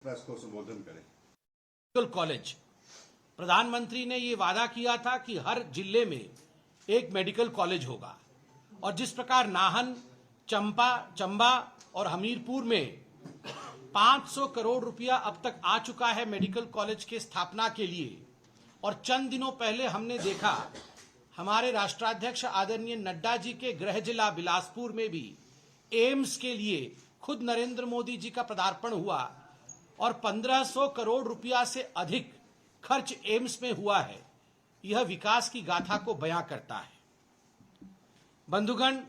Press को संबोधन करें। मेडिकल कॉलेज, प्रधानमंत्री ने ये वादा किया था कि हर जिले में एक मेडिकल कॉलेज होगा, और जिस प्रकार नाहन, चंबा और हमीरपुर में 500 करोड़ रुपया अब तक आ चुका है मेडिकल कॉलेज के स्थापना के लिए, और चंद दिनों पहले हमने देखा हमारे राष्ट्राध्यक्ष आदरणीय नड्डा जी के गृह जिला बिलासपुर में भी एम्स के लिए खुद नरेंद्र मोदी जी का पदार्पण हुआ, और 1500 करोड़ रुपया से अधिक खर्च एम्स में हुआ है। यह विकास की गाथा को बयां करता है। बंधुगण,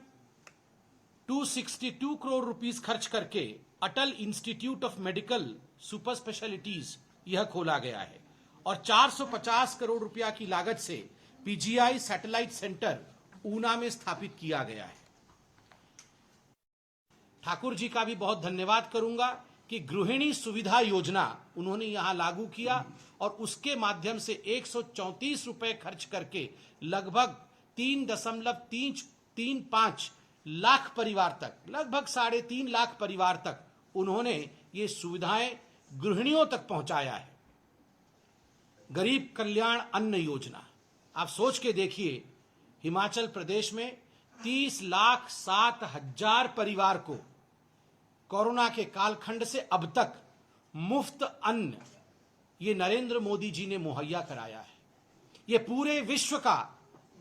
262 करोड़ रुपीस खर्च करके Atal institute of medical super specialities यह खोला गया है, और 450 करोड़ रुपया की लागत से पीजीआई सैटेलाइट सेंटर ऊना में स्थापित किया गया है। ठाकुर जी का भी बहुत धन्यवाद करूंगा कि गृहिणी सुविधा योजना उन्होंने यहां लागू किया, और उसके माध्यम से 134 रुपए खर्च करके लगभग 3.335 लाख परिवार तक, लगभग 3.5 लाख परिवार तक उन्होंने ये सुविधाएं गृहिणियों तक पहुंचाया है। गरीब कल्याण अन्न योजना, आप सोच के देखिए, हिमाचल प्रदेश में 30,07,000 परिवार को कोरोना के कालखंड से अब तक मुफ्त अन्न ये नरेंद्र मोदी जी ने मुहैया कराया है। ये पूरे विश्व का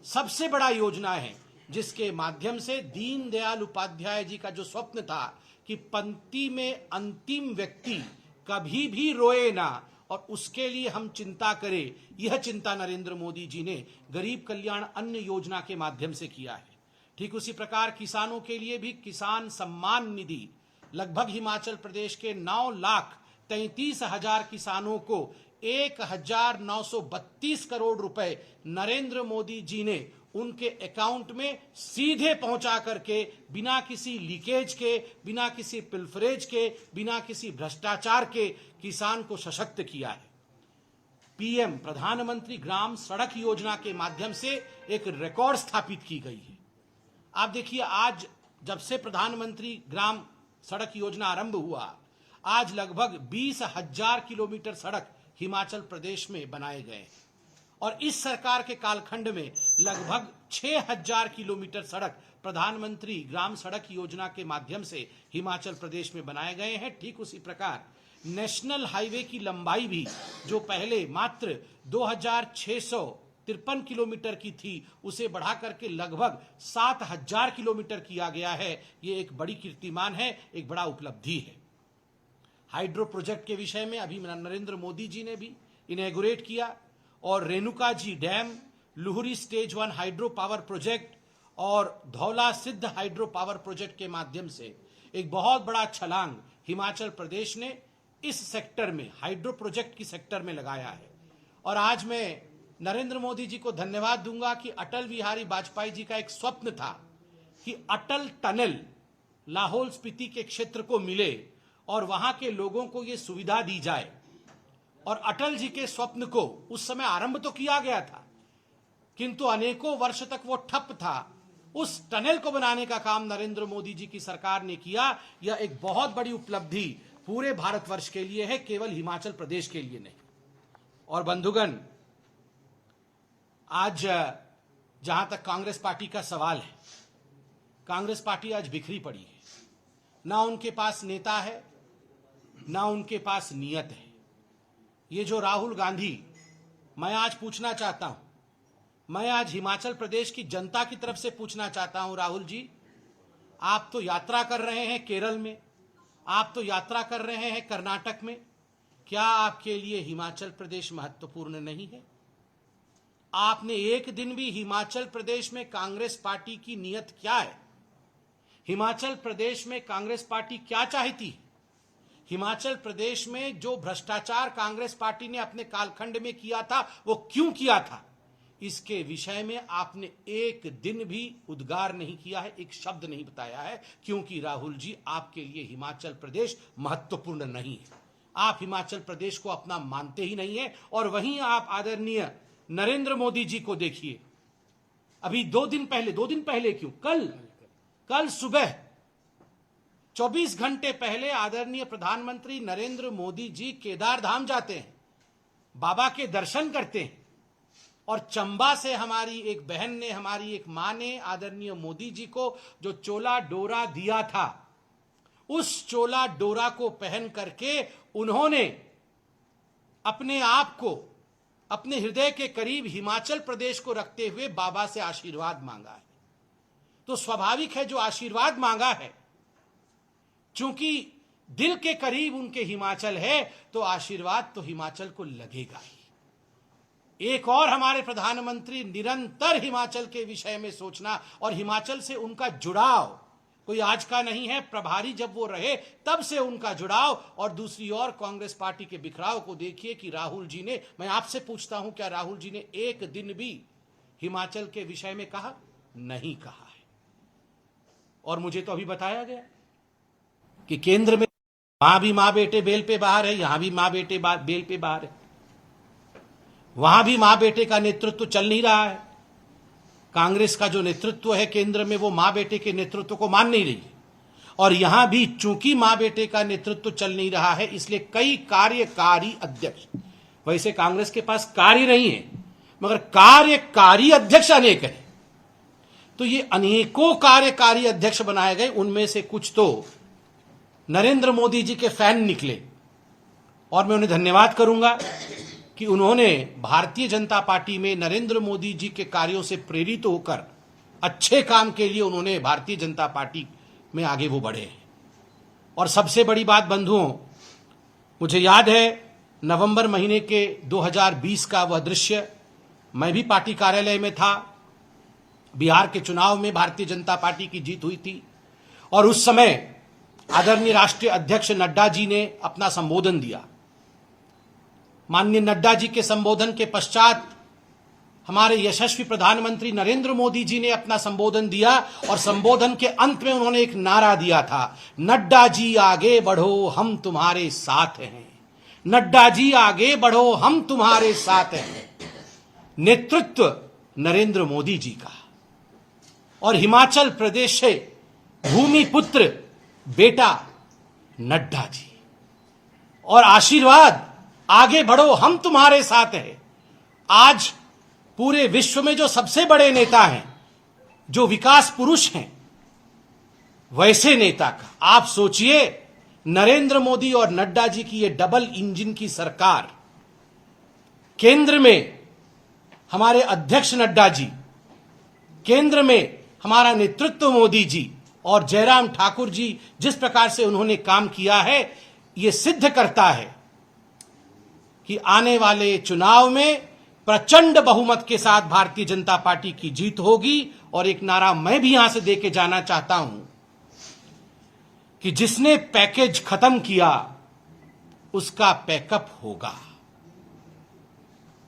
सबसे बड़ा योजना है, जिसके माध्यम से दीनदयाल उपाध्याय जी का जो स्वप्न था कि पंक्ति में अंतिम व्यक्ति कभी भी रोए ना और उसके लिए हम चिंता करें, यह चिंता नरेंद्र मोदी जी ने गरीब कल्याण अन्न योजना के माध्यम से किया है। ठीक उसी प्रकार किसानों के लिए भी किसान सम्मान निधि, लगभग हिमाचल प्रदेश के 9,33,000 किसानों को 1,932 करोड़ रुपए नरेंद्र मोदी जी ने उनके अकाउंट में सीधे पहुंचा करके, बिना किसी लीकेज के, बिना किसी पिल्फरेज के, बिना किसी भ्रष्टाचार के किसान को सशक्त किया है। पीएम प्रधानमंत्री ग्राम सड़क योजना के माध्यम से एक रिकॉर्ड स्थापित की गई है। आप देखिए, आज जब से प्रधानमंत्री ग्राम सड़क योजना आरंभ हुआ, आज लगभग 20,000 किलोमीटर सड़क हिमाचल प्रदेश में बनाए गए हैं, और इस सरकार के कालखंड में लगभग 6,000 किलोमीटर सड़क प्रधानमंत्री ग्राम सड़क योजना के माध्यम से हिमाचल प्रदेश में बनाए गए हैं। ठीक उसी प्रकार नेशनल हाईवे की लंबाई भी, जो पहले मात्र 2,653 किलोमीटर की थी, उसे बढ़ा करके लगभग 7,000 किलोमीटर किया गया है। ये एक बड़ी कीर्तिमान है, एक बड़ा उपलब्धि है। हाइड्रो प्रोजेक्ट के विषय में अभी नरेंद्र मोदी जी ने भी इनॉग्रेट किया, और Renuka ji dam, Luhri stage 1 hydro power project और धौला सिद्ध हाइड्रो पावर प्रोजेक्ट के माध्यम से एक बहुत बड़ा छलांग हिमाचल प्रदेश ने इस सेक्टर में, हाइड्रो प्रोजेक्ट की सेक्टर में लगाया है। और आज मैं नरेंद्र मोदी जी को धन्यवाद दूंगा कि अटल बिहारी वाजपेयी जी का एक स्वप्न था कि अटल टनल लाहौल स्पीति के क्षेत्र को मिले और वहां के लोगों को यह सुविधा दी जाए, और अटल जी के स्वप्न को उस समय आरंभ तो किया गया था, किंतु अनेकों वर्ष तक वो ठप था। उस टनल को बनाने का काम नरेंद्र मोदी जी की सरकार ने किया। यह एक बहुत बड़ी उपलब्धि पूरे भारतवर्ष के लिए है, केवल हिमाचल प्रदेश के लिए नहीं। और बंधुगण, आज जहां तक कांग्रेस पार्टी का सवाल है, कांग्रेस पार्टी आज बिखरी पड़ी है। ना उनके पास नेता है, ना उनके पास नियत है। ये जो राहुल गांधी, मैं आज पूछना चाहता हूं, मैं आज हिमाचल प्रदेश की जनता की तरफ से पूछना चाहता हूं, राहुल जी, आप तो यात्रा कर रहे हैं केरल में, आप तो यात्रा कर रहे हैं कर्नाटक में, क्या आपके लिए हिमाचल प्रदेश महत्वपूर्ण नहीं है? आपने एक दिन भी हिमाचल प्रदेश में कांग्रेस पार्टी की नीयत क्या है, हिमाचल प्रदेश में कांग्रेस पार्टी क्या चाहती है, हिमाचल प्रदेश में जो भ्रष्टाचार कांग्रेस पार्टी ने अपने कालखंड में किया था वो क्यों किया था, इसके विषय में आपने एक दिन भी उद्गार नहीं किया है, एक शब्द नहीं बताया है। क्योंकि राहुल जी, आपके लिए हिमाचल प्रदेश महत्वपूर्ण नहीं है। आप हिमाचल प्रदेश को अपना मानते ही नहीं है। और वहीं आप आदरणीय नरेंद्र मोदी जी को देखिए, अभी 2 दिन पहले क्यों, कल सुबह 24 घंटे पहले आदरणीय प्रधानमंत्री नरेंद्र मोदी जी केदार धाम जाते हैं, बाबा के दर्शन करते हैं, और चंबा से हमारी एक बहन ने, हमारी एक मां ने आदरणीय मोदी जी को जो चोला डोरा दिया था, उस चोला डोरा को पहन करके उन्होंने अपने आप को अपने हृदय के करीब हिमाचल प्रदेश को रखते हुए बाबा से आशीर्वाद मांगा है। तो स्वाभाविक है, जो आशीर्वाद मांगा है, चूंकि दिल के करीब उनके हिमाचल है, तो आशीर्वाद तो हिमाचल को लगेगा ही। एक और हमारे प्रधानमंत्री निरंतर हिमाचल के विषय में सोचना और हिमाचल से उनका जुड़ाव कोई आज का नहीं है, प्रभारी जब वो रहे तब से उनका जुड़ाव। और दूसरी ओर कांग्रेस पार्टी के बिखराव को देखिए कि राहुल जी ने, मैं आपसे पूछता हूं, क्या राहुल जी ने एक दिन भी हिमाचल के विषय में कहा? नहीं कहा है। और मुझे तो अभी बताया गया कि केंद्र में वहां भी मां बेटे बेल पे बाहर है, यहां भी मां बेटे बेल पे बाहर है, वहां भी मां बेटे का नेतृत्व चल नहीं रहा है। कांग्रेस का जो नेतृत्व है केंद्र में, वो मां बेटे के नेतृत्व को मान नहीं रही है। और यहां भी चूंकि मां बेटे का नेतृत्व चल नहीं रहा है, इसलिए कई कार्यकारी अध्यक्ष, वैसे कांग्रेस के पास कार्य नहीं है, मगर कार्यकारी अध्यक्ष अनेक है। तो ये अनेकों कार्यकारी अध्यक्ष बनाए गए, उनमें से कुछ तो नरेंद्र मोदी जी के फैन निकले, और मैं उन्हें धन्यवाद करूंगा कि उन्होंने भारतीय जनता पार्टी में नरेंद्र मोदी जी के कार्यों से प्रेरित होकर अच्छे काम के लिए उन्होंने भारतीय जनता पार्टी में आगे वो बढ़े। और सबसे बड़ी बात बंधुओं, मुझे याद है नवंबर महीने के 2020 का वह दृश्य, मैं भी पार्टी कार्यालय में था, बिहार के चुनाव में भारतीय जनता पार्टी की जीत हुई थी, और उस समय आदरणीय राष्ट्रीय अध्यक्ष नड्डा जी ने अपना संबोधन दिया। माननीय नड्डा जी के संबोधन के पश्चात हमारे यशस्वी प्रधानमंत्री नरेंद्र मोदी जी ने अपना संबोधन दिया, और संबोधन के अंत में उन्होंने एक नारा दिया था, नड्डा जी आगे बढ़ो हम तुम्हारे साथ हैं, नड्डा जी आगे बढ़ो हम तुम्हारे साथ हैं। नेतृत्व नरेंद्र मोदी जी का, और हिमाचल प्रदेश से भूमिपुत्र बेटा नड्डा जी, और आशीर्वाद आगे बढ़ो हम तुम्हारे साथ हैं। आज पूरे विश्व में जो सबसे बड़े नेता हैं, जो विकास पुरुष हैं, वैसे नेता का आप सोचिए, नरेंद्र मोदी और नड्डा जी की ये डबल इंजन की सरकार, केंद्र में हमारे अध्यक्ष नड्डा जी, केंद्र में हमारा नेतृत्व मोदी जी, और जयराम ठाकुर जी जिस प्रकार से उन्होंने काम किया है, यह सिद्ध करता है कि आने वाले चुनाव में प्रचंड बहुमत के साथ भारतीय जनता पार्टी की जीत होगी। और एक नारा मैं भी यहां से देके जाना चाहता हूं कि जिसने पैकेज खत्म किया उसका पैकअप होगा।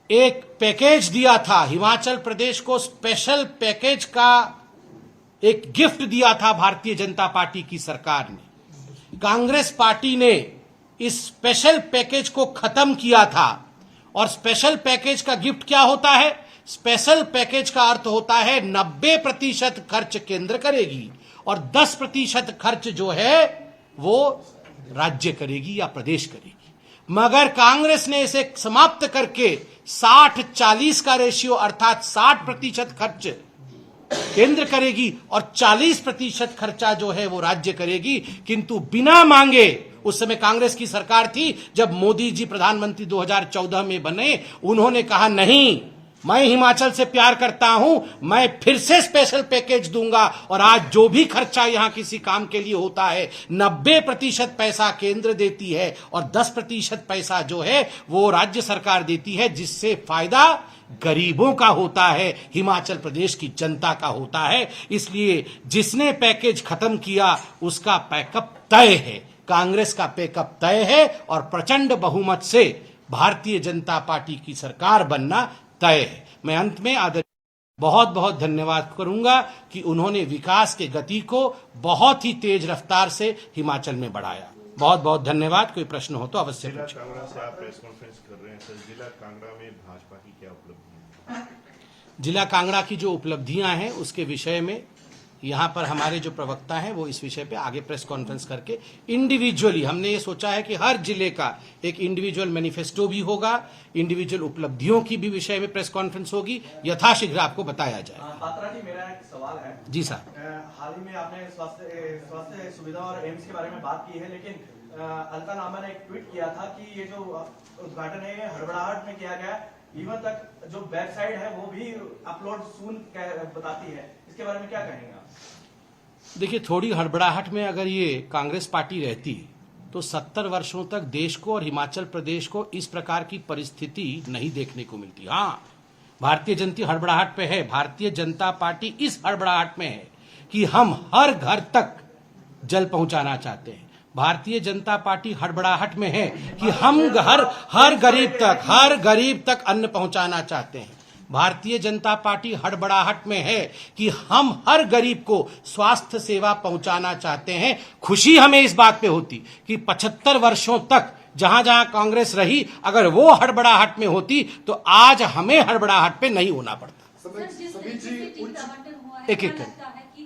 एक पैकेज दिया था हिमाचल प्रदेश को, स्पेशल पैकेज का एक गिफ्ट दिया था भारतीय जनता पार्टी की सरकार ने। कांग्रेस पार्टी ने इस स्पेशल पैकेज को खत्म किया था। और स्पेशल पैकेज का गिफ्ट क्या होता है? स्पेशल पैकेज का अर्थ होता है 90% खर्च केंद्र करेगी और 10% खर्च जो है वो राज्य करेगी या प्रदेश करेगी। मगर कांग्रेस ने इसे समाप्त करके 60-40 का रेशियो, अर्थात 60% खर्च केंद्र करेगी और 40% खर्चा जो है वो राज्य करेगी, किंतु बिना मांगे। उस समय कांग्रेस की सरकार थी, जब मोदी जी प्रधानमंत्री 2014 में बने, उन्होंने कहा नहीं, मैं हिमाचल से प्यार करता हूं, मैं फिर से स्पेशल पैकेज दूंगा। और आज जो भी खर्चा यहां किसी काम के लिए होता है, 90% पैसा केंद्र देती है और 10% पैसा जो है वो राज्य सरकार देती है, जिससे फायदा गरीबों का होता है, हिमाचल प्रदेश की जनता का होता है। इसलिए जिसने पैकेज खत्म किया उसका पैकअप तय है, कांग्रेस का पैकअप तय है और प्रचंड बहुमत से भारतीय जनता पार्टी की सरकार बनना तय है। मैं अंत में बहुत बहुत धन्यवाद करूंगा कि उन्होंने विकास के गति को बहुत ही तेज रफ्तार से हिमाचल में बढ़ाया। बहुत बहुत धन्यवाद। कोई प्रश्न हो तो अवश्य पूछें। जिला कांगड़ा से आप प्रेस कॉन्फ्रेंस कर रहे हैं सर, जिला कांगड़ा में भाजपा की क्या उपलब्धियां हैं? जिला कांगड़ा की जो उपलब्धियां हैं उसके विषय में यहाँ पर हमारे जो प्रवक्ता हैं वो इस विषय पे आगे प्रेस कॉन्फ्रेंस करके इंडिविजुअली, हमने ये सोचा है कि हर जिले का एक इंडिविजुअल मैनिफेस्टो भी होगा, इंडिविजुअल उपलब्धियों की भी विषय में प्रेस कॉन्फ्रेंस होगी, यथाशीघ्र आपको बताया जाए। पात्रा जी, मेरा एक सवाल है। जी साहब, हाल ही में आपने स्वास्थ्य सुविधा और एम्स के बारे में बात की है, लेकिन अलका लांबा ने एक ट्वीट किया था कि ये जो उद्घाटन है ये हड़बड़ाहट में किया गया, इवन तक जो वेबसाइट है वो भी अपलोड सून बताती है, इसके बारे में क्या कहेंगे आप? देखिए, थोड़ी हड़बड़ाहट में अगर ये कांग्रेस पार्टी रहती तो 70 वर्षों तक देश को और हिमाचल प्रदेश को इस प्रकार की परिस्थिति नहीं देखने को मिलती। हाँ, भारतीय जनता हड़बड़ाहट पे है, भारतीय जनता पार्टी इस हड़बड़ाहट में है कि हम हर घर तक जल पहुंचाना चाहते हैं। भारतीय जनता पार्टी हड़बड़ाहट में है कि हम हर गरीब तक अन्न पहुंचाना चाहते हैं। भारतीय जनता पार्टी हड़बड़ाहट में है कि हम हर गरीब को स्वास्थ्य सेवा पहुंचाना चाहते हैं। खुशी हमें इस बात पे होती कि 75 वर्षों तक जहां जहां कांग्रेस रही, अगर वो हड़बड़ाहट में होती तो आज हमें हड़बड़ाहट पे नहीं होना पड़ता। एक एक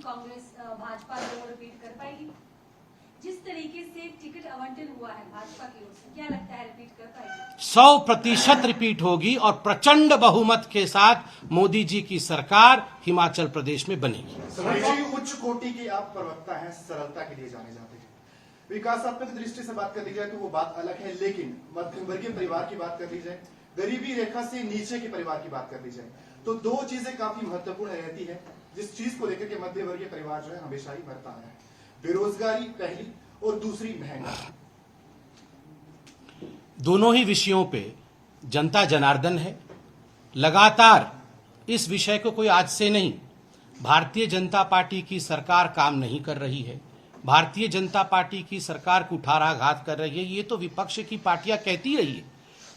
कांग्रेस भाजपा रिपीट कर पाएगी? जिस तरीके से टिकट आवंटन हुआ है भाजपा की ओर से, क्या लगता है रिपीट कर पाएगी? 100% रिपीट होगी और प्रचंड बहुमत के साथ मोदी जी की सरकार हिमाचल प्रदेश में बनेगी। उच्च कोटि की आप प्रवक्ता हैं, सरलता के लिए जाने जाते हैं। विकासात्मक दृष्टि से बात कर ली जाए तो वो बात अलग है, लेकिन मध्यम वर्गीय परिवार की बात कर ली जाए, गरीबी रेखा से नीचे के परिवार की बात कर ली जाए, तो दो चीजें काफी महत्वपूर्ण रहती है जिस चीज को लेकर के मध्य वर्गीय परिवार जो है हमेशा ही बढ़ता आया है। बेरोजगारी पहली और दूसरी महंगाई। दोनों ही विषयों पे जनता जनार्दन है। लगातार इस विषय को कोई आज से नहीं, भारतीय जनता पार्टी की सरकार काम नहीं कर रही है, भारतीय जनता पार्टी की सरकार कुठाराघात कर रही है, ये तो विपक्ष की पार्टियां कहती रही है,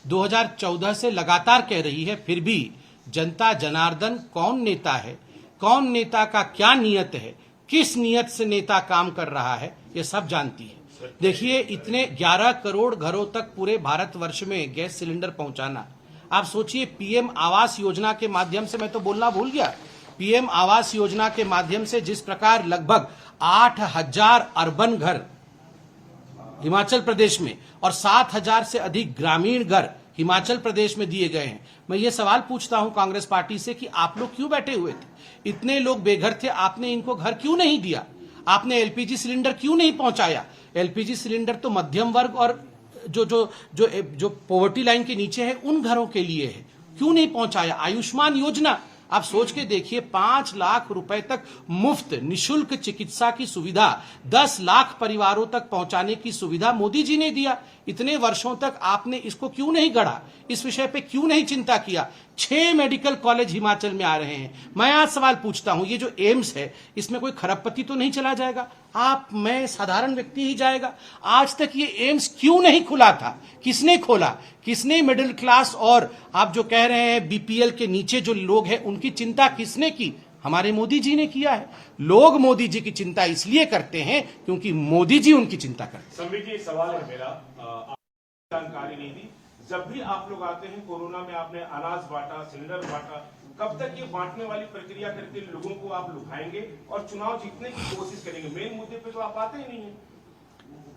2014 से लगातार कह रही है। फिर भी जनता जनार्दन कौन नेता है, कौन नेता का क्या नियत है, किस नियत से नेता काम कर रहा है, ये सब जानती है। देखिए, इतने 11 करोड़ घरों तक पूरे भारतवर्ष में गैस सिलेंडर पहुंचाना, आप सोचिए, पीएम आवास योजना के माध्यम से, मैं तो बोलना भूल गया, पीएम आवास योजना के माध्यम से जिस प्रकार लगभग 8,000 अर्बन घर हिमाचल प्रदेश में और 7,000 से अधिक ग्रामीण घर हिमाचल प्रदेश में दिए गए हैं। मैं ये सवाल पूछता हूं कांग्रेस पार्टी से कि आप लोग क्यों बैठे हुए थे? इतने लोग बेघर थे, आपने इनको घर क्यों नहीं दिया? आपने एलपीजी सिलेंडर क्यों नहीं पहुंचाया? एलपीजी सिलेंडर तो मध्यम वर्ग और जो पॉवर्टी लाइन के नीचे है उन घरों के लिए है, क्यों नहीं पहुंचाया? आयुष्मान योजना, आप सोच के देखिए, 5 लाख रुपए तक मुफ्त निशुल्क चिकित्सा की सुविधा 10 लाख परिवारों तक पहुंचाने की सुविधा मोदी जी ने दिया। इतने वर्षों तक आपने इसको क्यों नहीं गढ़ा? इस विषय पे क्यों नहीं चिंता किया? 6 मेडिकल कॉलेज हिमाचल में आ रहे हैं। मैं आज सवाल पूछता हूं, ये जो एम्स है इसमें कोई खरबपति तो नहीं चला जाएगा? आप, मैं, साधारण व्यक्ति ही जाएगा? आज तक ये एम्स क्यों नहीं खुला था? किसने खोला? किसने मिडिल क्लास और आप जो कह रहे हैं बीपीएल के नीचे जो लोग हैं उनकी चिंता किसने की? हमारे मोदी जी ने किया है। लोग मोदी जी की चिंता इसलिए करते हैं क्योंकि मोदी जी उनकी चिंता करते हैं। संबित जी, सवाल है मेरा, जानकारी नहीं दी, जब भी आप लोग आते हैं, कोरोना में आपने अनाज बांटा, सिलेंडर बांटा, कब तक ये बांटने वाली प्रक्रिया करके लोगों को आप लुभाएंगे और चुनाव जीतने की कोशिश करेंगे? मेन मुद्दे पे तो आप आते ही नहीं है।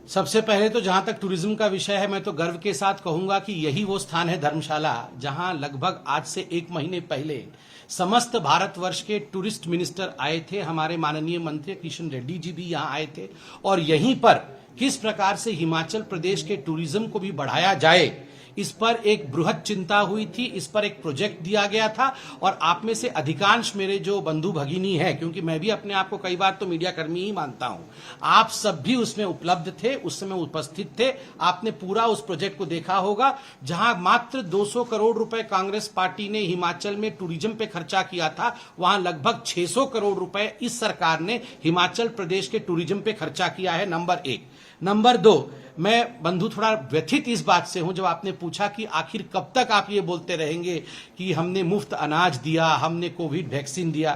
सबसे पहले तो जहां तक टूरिज्म का विषय है, मैं तो गर्व के साथ कहूंगा कि यही वो स्थान है, धर्मशाला, जहां लगभग आज से 1 महीने पहले समस्त भारतवर्ष के टूरिस्ट मिनिस्टर आए थे। हमारे माननीय मंत्री किशन रेड्डी जी भी यहां आए थे और यहीं पर किस प्रकार से हिमाचल प्रदेश के टूरिज्म को भी बढ़ाया जाए, इस पर एक बृहद चिंता हुई थी, इस पर एक प्रोजेक्ट दिया गया था। और आप में से अधिकांश मेरे जो बंधु भगिनी है, क्योंकि मैं भी अपने आप को कई बार तो मीडिया कर्मी ही मानता हूं, आप सब भी उसमें उपलब्ध थे, उस समय उपस्थित थे। आपने पूरा उस प्रोजेक्ट को देखा होगा, जहां मात्र 200 करोड़ रुपए कांग्रेस पार्टी ने हिमाचल में टूरिज्म पे खर्चा किया था, वहां लगभग 600 करोड़ रुपए इस सरकार ने हिमाचल प्रदेश के टूरिज्म पे खर्चा किया है। नंबर 1। नंबर 2, मैं बंधु थोड़ा व्यथित इस बात से हूं जब आपने पूछा कि आखिर कब तक आप ये बोलते रहेंगे कि हमने मुफ्त अनाज दिया, हमने कोविड वैक्सीन दिया।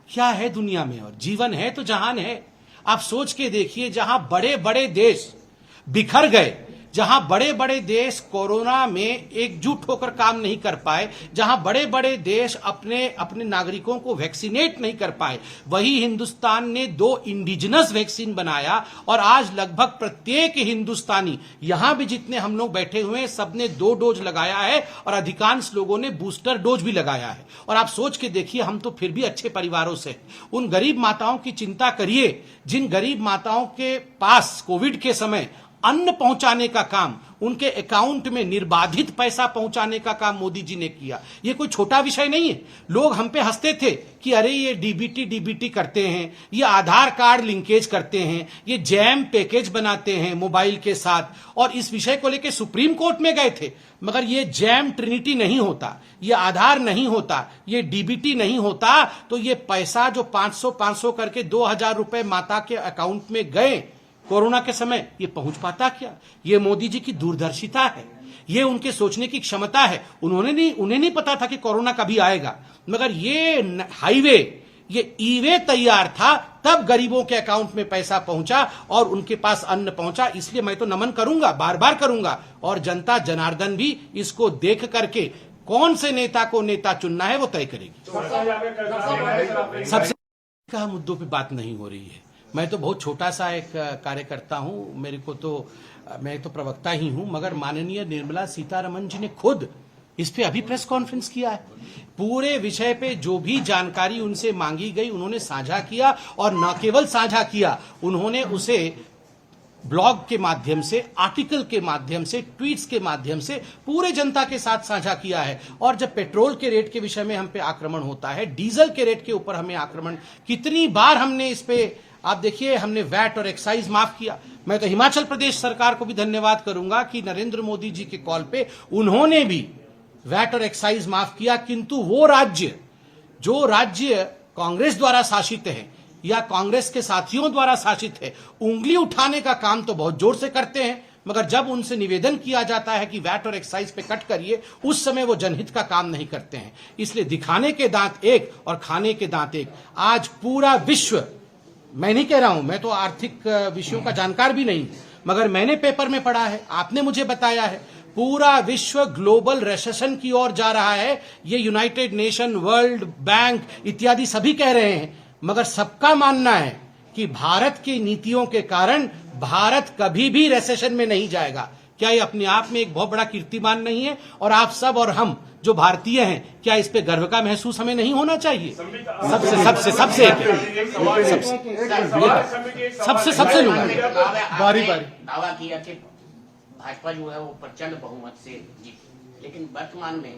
क्या है दुनिया में? और जीवन है तो जहान है। आप सोच के देखिए, जहां बड़े बड़े देश बिखर गए, जहां बड़े बड़े देश कोरोना में एकजुट होकर काम नहीं कर पाए, जहां बड़े बड़े देश अपने अपने नागरिकों को वैक्सीनेट नहीं कर पाए, वही हिंदुस्तान ने 2 इंडिजिनस वैक्सीन बनाया और आज लगभग प्रत्येक हिंदुस्तानी, यहां भी जितने हम लोग बैठे हुए हैं, सबने 2 डोज लगाया है और अधिकांश लोगों ने बूस्टर डोज भी लगाया है। और आप सोच के देखिए, हम तो फिर भी अच्छे परिवारों से, उन गरीब माताओं की चिंता करिए जिन गरीब माताओं के पास कोविड के समय अन्न पहुंचाने का काम, उनके अकाउंट में निर्बाधित पैसा पहुंचाने का काम मोदी जी ने किया। ये कोई छोटा विषय नहीं है। लोग हम पे हंसते थे कि अरे ये डीबीटी करते हैं, ये आधार कार्ड लिंकेज करते हैं, ये जैम पैकेज बनाते हैं मोबाइल के साथ, और इस विषय को लेकर सुप्रीम कोर्ट में गए थे। मगर ये जैम ट्रिनिटी नहीं होता, ये आधार नहीं होता, ये डीबीटी नहीं होता, तो ये पैसा जो 500 करके 2000 रुपए माता के अकाउंट में गए कोरोना के समय, ये पहुंच पाता क्या? ये मोदी जी की दूरदर्शिता है, ये उनके सोचने की क्षमता है। उन्हें नहीं पता था कि कोरोना कभी आएगा, मगर ये हाईवे, ये ईवे तैयार था, तब गरीबों के अकाउंट में पैसा पहुंचा और उनके पास अन्न पहुंचा। इसलिए मैं तो नमन करूंगा, बार बार करूंगा, और जनता जनार्दन भी इसको देख करके कौन से नेता को नेता चुनना है वो तय करेगी। सबसे कहा मुद्दों पे बात नहीं हो रही है। मैं तो बहुत छोटा सा एक कार्यकर्ता हूं, मैं तो प्रवक्ता ही हूं, मगर माननीय निर्मला सीतारमण जी ने खुद इस पे अभी प्रेस कॉन्फ्रेंस किया है। पूरे विषय पे जो भी जानकारी उनसे मांगी गई उन्होंने साझा किया, और न केवल साझा किया, उन्होंने उसे ब्लॉग के माध्यम से, आर्टिकल के माध्यम से, ट्वीट्स के माध्यम से पूरे जनता के साथ साझा किया है। और जब पेट्रोल के रेट के विषय में हम पे आक्रमण होता है, डीजल के रेट के ऊपर हमें आक्रमण, कितनी बार हमने इस पे, आप देखिए, हमने वैट और एक्साइज माफ किया। मैं तो हिमाचल प्रदेश सरकार को भी धन्यवाद करूंगा कि नरेंद्र मोदी जी के कॉल पे उन्होंने भी वैट और एक्साइज माफ किया। किंतु वो राज्य, जो राज्य कांग्रेस द्वारा शासित है या कांग्रेस के साथियों द्वारा शासित है, उंगली उठाने का काम तो बहुत जोर से करते हैं, मगर जब उनसे निवेदन किया जाता है कि वैट और एक्साइज पे कट करिए, उस समय वो जनहित का काम नहीं करते हैं। इसलिए दिखाने के दांत एक और खाने के दांत एक। आज पूरा विश्व, मैं नहीं कह रहा हूं, मैं तो आर्थिक विषयों का जानकार भी नहीं, मगर मैंने पेपर में पढ़ा है, आपने मुझे बताया है, पूरा विश्व ग्लोबल रिसेशन की ओर जा रहा है। ये यूनाइटेड नेशन, वर्ल्ड बैंक इत्यादि सभी कह रहे हैं, मगर सबका मानना है कि भारत की नीतियों के कारण भारत कभी भी रिसेशन में नहीं जाएगा। क्या ये अपने आप में एक बहुत बड़ा कीर्तिमान नहीं है? और आप सब और हम जो भारतीय हैं, क्या इस पे गर्व का महसूस हमें नहीं होना चाहिए? सबसे लूंगा बारी बारी। दावा किया कि भाजपा जो है वो प्रचंड बहुमत से जीती, लेकिन वर्तमान में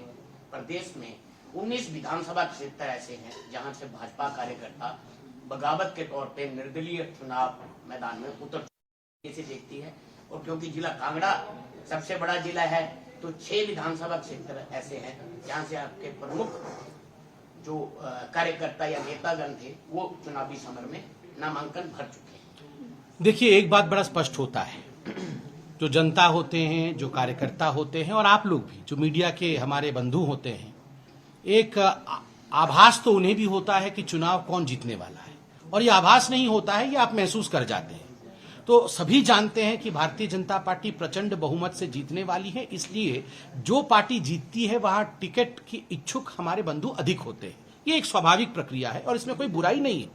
प्रदेश में 19 विधानसभा क्षेत्र ऐसे हैं जहां से भाजपा कार्यकर्ता बगावत के तौर पे निर्दलीय चुनाव मैदान में उतर कैसे देखती है। और क्योंकि जिला कांगड़ा सबसे बड़ा जिला है, तो 6 विधानसभा क्षेत्र ऐसे हैं जहां से आपके प्रमुख जो कार्यकर्ता या नेतागण थे वो चुनावी समर में नामांकन भर चुके हैं। देखिए, एक बात बड़ा स्पष्ट होता है, जो जनता होते हैं, जो कार्यकर्ता होते हैं, और आप लोग भी जो मीडिया के हमारे बंधु होते हैं, एक आभास तो उन्हें भी होता है कि चुनाव कौन जीतने वाला है, और ये आभास नहीं होता है, ये आप महसूस कर जाते हैं। तो सभी जानते हैं कि भारतीय जनता पार्टी प्रचंड बहुमत से जीतने वाली है। इसलिए जो पार्टी जीतती है वहां टिकट की इच्छुक हमारे बंधु अधिक होते हैं। ये एक स्वाभाविक प्रक्रिया है और इसमें कोई बुराई नहीं है।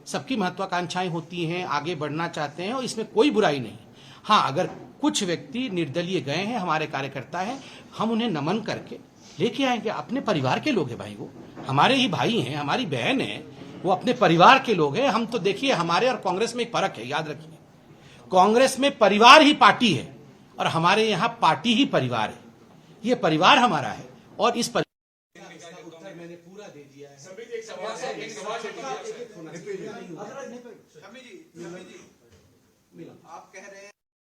सबकी महत्वाकांक्षाएं होती हैं, आगे बढ़ना चाहते हैं, और इसमें कोई बुराई नहीं। हाँ, अगर कुछ व्यक्ति निर्दलीय गए हैं, हमारे कार्यकर्ता हैं, हम उन्हें नमन करके लेके आएंगे। अपने परिवार के लोग हैं भाई, वो हमारे ही भाई हैं, हमारी बहन है, वो अपने परिवार के लोग हैं। हम तो देखिए, हमारे और कांग्रेस में एक फर्क है, याद रखिए। कांग्रेस में परिवार ही पार्टी है और हमारे यहां पार्टी ही परिवार है। ये परिवार हमारा है और इस उत्तर मैंने पूरा दे दिया है। आप कह रहे हैं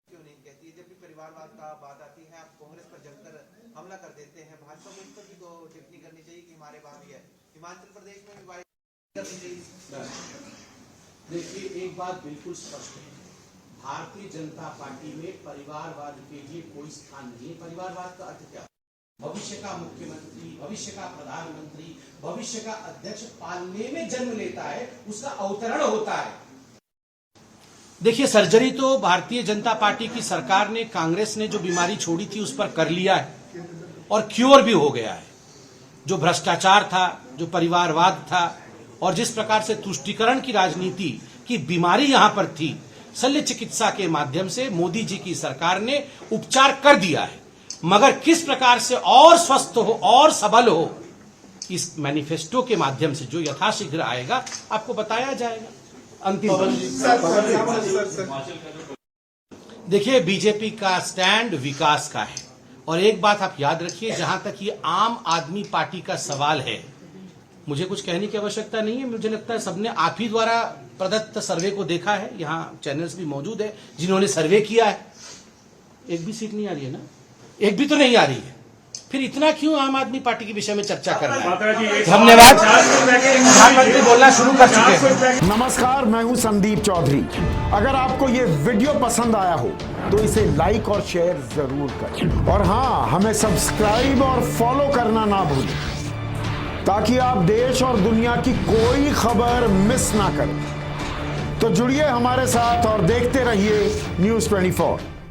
क्यों नहीं कहती है, जब भी परिवारवाद का बात आती है आप कांग्रेस पर जमकर हमला कर देते हैं। भाजपा को इस पर भी तो टिप्पणी करनी चाहिए कि हमारे वहां भी है, हिमाचल प्रदेश में भी करनी चाहिए। देखिए, एक बात बिल्कुल स्पष्ट है, भारतीय जनता पार्टी में परिवारवाद के लिए कोई स्थान नहीं है। परिवारवाद का अर्थ क्या? भविष्य का मुख्यमंत्री, भविष्य का प्रधानमंत्री, भविष्य का अध्यक्ष पालने में जन्म लेता है, उसका अवतरण होता है। देखिए, सर्जरी तो भारतीय जनता पार्टी की सरकार ने, कांग्रेस ने जो बीमारी छोड़ी थी उस पर कर लिया है और क्योर भी हो गया है। जो भ्रष्टाचार था, जो परिवारवाद था और जिस प्रकार से तुष्टीकरण की राजनीति की बीमारी यहां पर थी, शल्य चिकित्सा के माध्यम से मोदी जी की सरकार ने उपचार कर दिया है। मगर किस प्रकार से और स्वस्थ हो और सबल हो, इस मैनिफेस्टो के माध्यम से जो यथाशीघ्र आएगा आपको बताया जाएगा। अंतिम देखिए, बीजेपी का स्टैंड विकास का है और एक बात आप याद रखिए, जहां तक ये आम आदमी पार्टी का सवाल है, मुझे कुछ कहने की आवश्यकता नहीं है। मुझे लगता है सबने आप ही द्वारा प्रदत्त सर्वे को देखा है, यहाँ चैनल्स भी मौजूद है जिन्होंने सर्वे किया है। एक भी सीट नहीं आ रही है ना, एक भी तो नहीं आ रही है, फिर इतना क्यों आम आदमी पार्टी के विषय में चर्चा कर रहे हैं? धन्यवाद। प्रधानमंत्री बोलना शुरू कर चुके हैं। नमस्कार, मैं हूं संदीप चौधरी। अगर आपको ये वीडियो पसंद आया हो तो इसे लाइक और शेयर जरूर करें और हाँ, हमें सब्सक्राइब और फॉलो करना ना भूलें ताकि आप देश और दुनिया की कोई खबर मिस ना करें। तो जुड़िए हमारे साथ और देखते रहिए News 24।